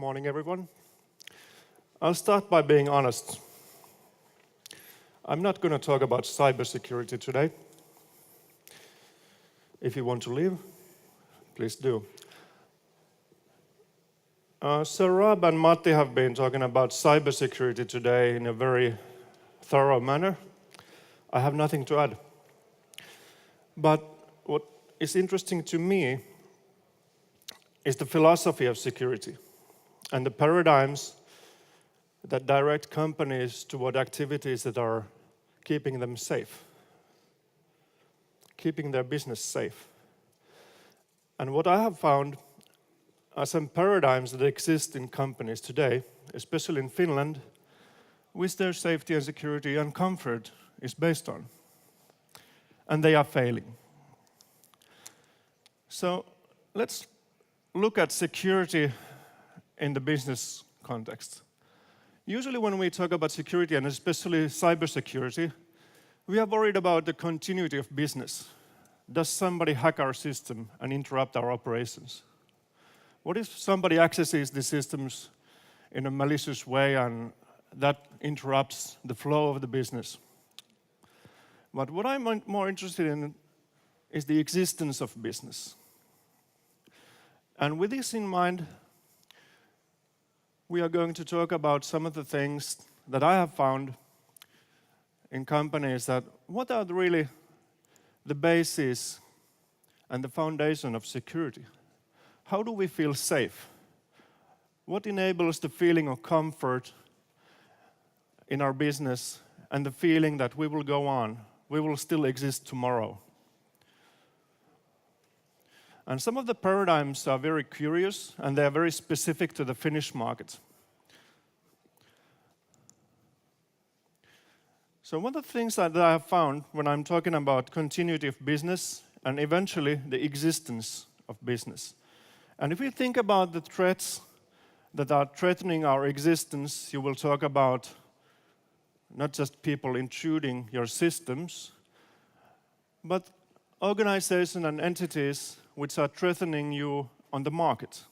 morning, everyone. I'll start by being honest. I'm not going to talk about cybersecurity today. If you want to leave, please do. Sir Rob and Matti have been talking about cybersecurity today in a very thorough manner. I have nothing to add. But what is interesting to me is the philosophy of security and the paradigms that direct companies toward activities that are keeping them safe, keeping their business safe. And what I have found are some paradigms that exist in companies today, especially in Finland, which their safety and security and comfort is based on. And they are failing. So let's look at security in the business context. Usually when we talk about security, and especially cybersecurity, we are worried about the continuity of business. Does somebody hack our system and interrupt our operations? What if somebody accesses the systems in a malicious way and that interrupts the flow of the business? But what I'm more interested in is the existence of business. And with this in mind, we are going to talk about some of the things that I have found in companies that what are really the basis and the foundation of security? How do we feel safe? What enables the feeling of comfort in our business and the feeling that we will go on, we will still exist tomorrow? And some of the paradigms are very curious, and they are very specific to the Finnish market. So one of the things that I have found when I'm talking about continuity of business and eventually the existence of business. And if we think about the threats that are threatening our existence, you will talk about not just people intruding your systems, but organizations and entities which are threatening you on the market,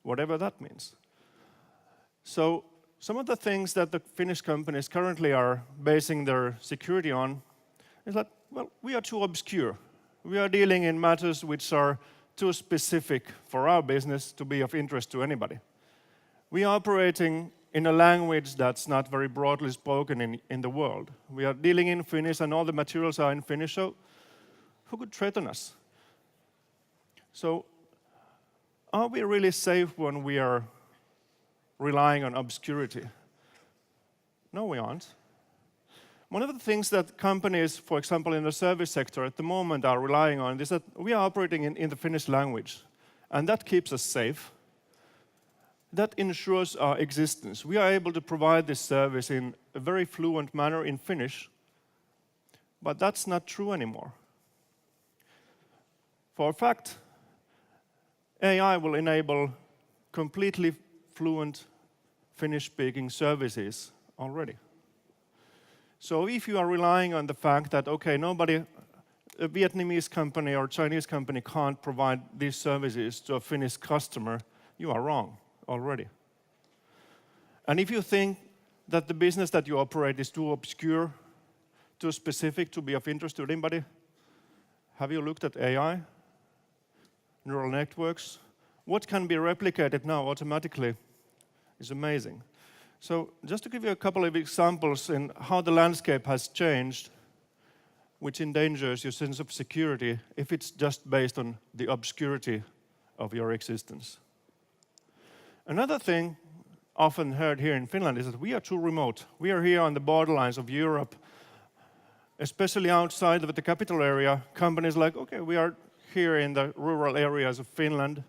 whatever that means. So some of the things that the Finnish companies currently are basing their security on is that, well, we are too obscure. We are dealing in matters which are too specific for our business to be of interest to anybody. We are operating in a language that's not very broadly spoken in the world. We are dealing in Finnish and all the materials are in Finnish, so who could threaten us? So, are we really safe when we are relying on obscurity? No, we aren't. One of the things that companies, for example, in the service sector at the moment are relying on is that we are operating in the Finnish language, and that keeps us safe. That ensures our existence. We are able to provide this service in a very fluent manner in Finnish, but that's not true anymore. For a fact, AI will enable completely fluent Finnish-speaking services already. So if you are relying on the fact that, okay, a Vietnamese company or Chinese company can't provide these services to a Finnish customer, you are wrong already. And if you think that the business that you operate is too obscure, too specific to be of interest to anybody, have you looked at AI? Neural networks? What can be replicated now automatically is amazing. So just to give you a couple of examples in how the landscape has changed, which endangers your sense of security if it's just based on the obscurity of your existence. Another thing often heard here in Finland is that we are too remote. We are here on the borderlines of Europe, especially outside of the capital area. Companies like, okay, we are here in the rural areas of Finland,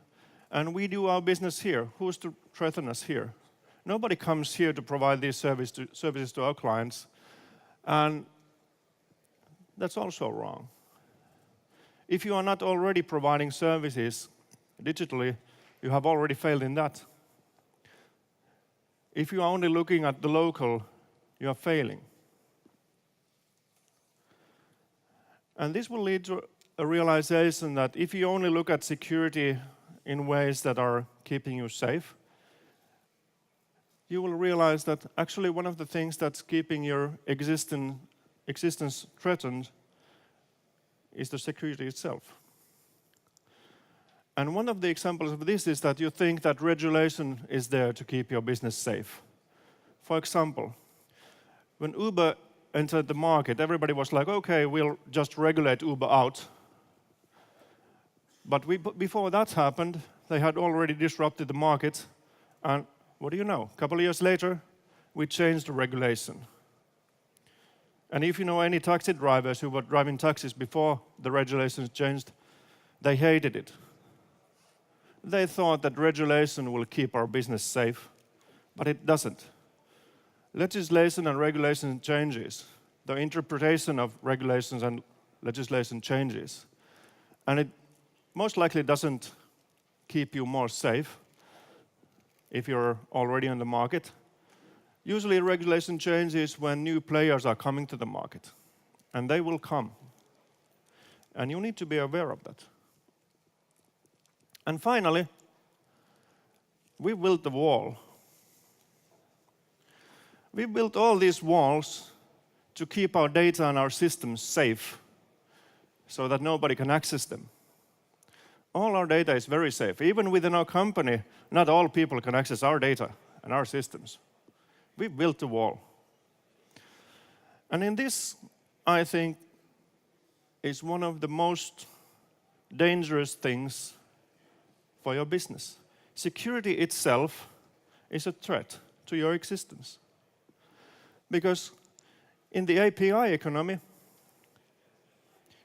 and we do our business here. Who's to threaten us here? Nobody comes here to provide these services to our clients, and that's also wrong. If you are not already providing services digitally, you have already failed in that. If you are only looking at the local, you are failing. And this will lead to a realization that if you only look at security in ways that are keeping you safe, you will realize that actually one of the things that's keeping your existence threatened is the security itself. And one of the examples of this is that you think that regulation is there to keep your business safe. For example, when Uber entered the market, everybody was like, okay, we'll just regulate Uber out. But before that happened, they had already disrupted the market. And what do you know? A couple of years later, we changed the regulation. And if you know any taxi drivers who were driving taxis before the regulations changed, they hated it. They thought that regulation will keep our business safe, but it doesn't. Legislation and regulation changes. The interpretation of regulations and legislation changes. And it most likely doesn't keep you more safe if you're already on the market. Usually regulation changes when new players are coming to the market, and they will come. And you need to be aware of that. And finally, we built the wall. We built all these walls to keep our data and our systems safe so that nobody can access them. All our data is very safe. Even within our company, not all people can access our data and our systems. We built a wall. And in this, I think, is one of the most dangerous things for your business. Security itself is a threat to your existence. Because in the API economy,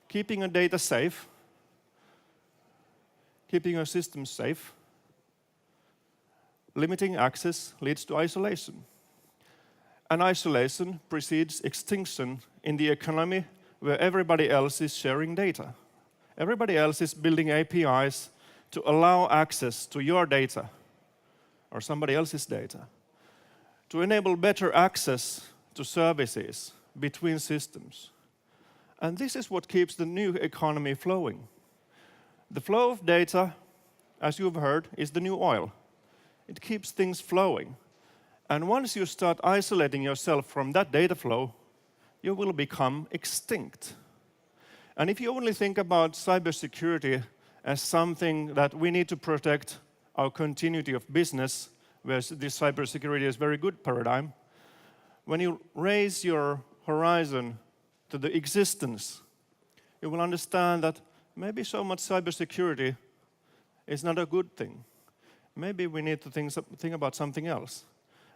keeping your data safe, keeping your system safe, limiting access leads to isolation. And isolation precedes extinction in the economy where everybody else is sharing data. Everybody else is building APIs to allow access to your data or somebody else's data, to enable better access to services between systems. And this is what keeps the new economy flowing. The flow of data, as you've heard, is the new oil. It keeps things flowing. And once you start isolating yourself from that data flow, you will become extinct. And if you only think about cybersecurity as something that we need to protect our continuity of business, where this cybersecurity is a very good paradigm, when you raise your horizon to the existence, you will understand that maybe so much cybersecurity is not a good thing. Maybe we need to think about something else.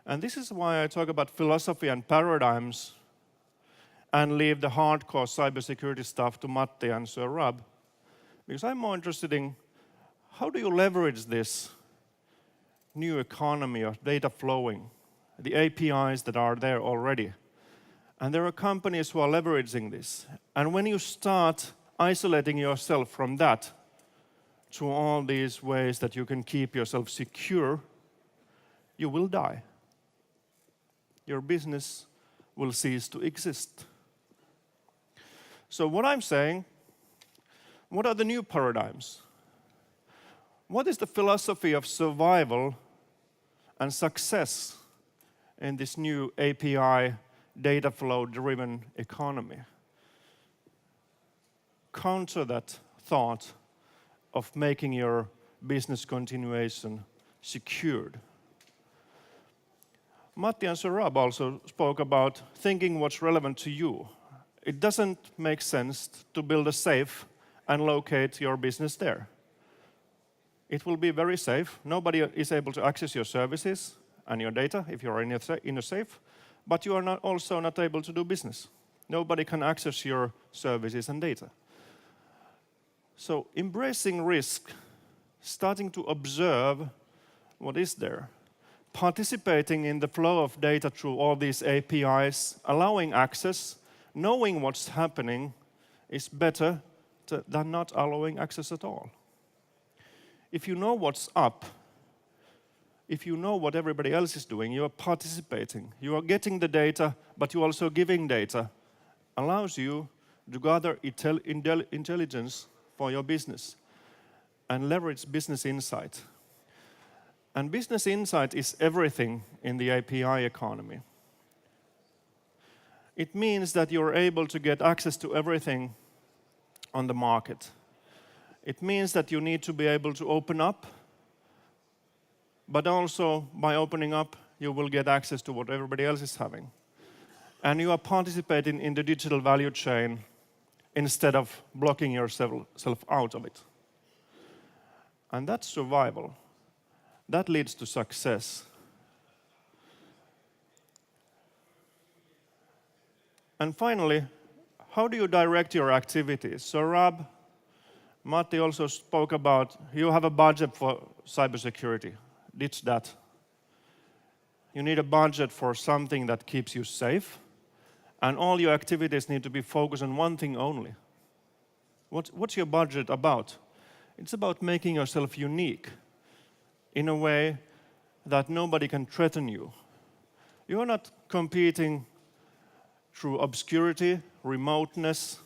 And this is why I talk about philosophy and paradigms and leave the hardcore cybersecurity stuff to Matti and Sir Rob. Because I'm more interested in how do you leverage this new economy of data flowing, the APIs that are there already. And there are companies who are leveraging this. And when you start isolating yourself from that to all these ways that you can keep yourself secure, you will die. Your business will cease to exist. So what I'm saying, what are the new paradigms? What is the philosophy of survival and success in this new API data flow-driven economy? Counter that thought of making your business continuation secured. Matti and Sir Rob also spoke about thinking what's relevant to you. It doesn't make sense to build a safe and locate your business there. It will be very safe. Nobody is able to access your services and your data if you're in a safe, but you are also not able to do business. Nobody can access your services and data. So embracing risk, starting to observe what is there, participating in the flow of data through all these APIs, allowing access, knowing what's happening is better than not allowing access at all. If you know what's up, if you know what everybody else is doing, you are participating. You are getting the data, but you're also giving data. Allows you to gather intelligence for your business and leverage business insight. And business insight is everything in the API economy. It means that you're able to get access to everything on the market. It means that you need to be able to open up, but also by opening up, you will get access to what everybody else is having. And you are participating in the digital value chain instead of blocking yourself out of it. And that's survival. That leads to success. And finally, how do you direct your activities? So Rob, Matti also spoke about you have a budget for cybersecurity. Ditch that. You need a budget for something that keeps you safe, and all your activities need to be focused on one thing only. What's your budget about? It's about making yourself unique in a way that nobody can threaten you. You're not competing through obscurity, remoteness,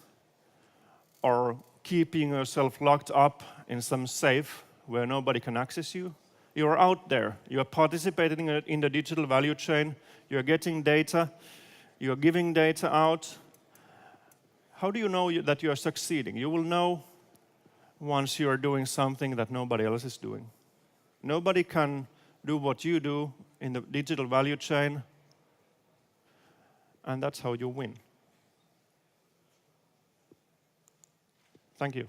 or keeping yourself locked up in some safe where nobody can access you. You're out there. You are participating in the digital value chain. You're getting data. You're giving data out. How do you know that you are succeeding? You will know once you are doing something that nobody else is doing. Nobody can do what you do in the digital value chain, and that's how you win. Thank you.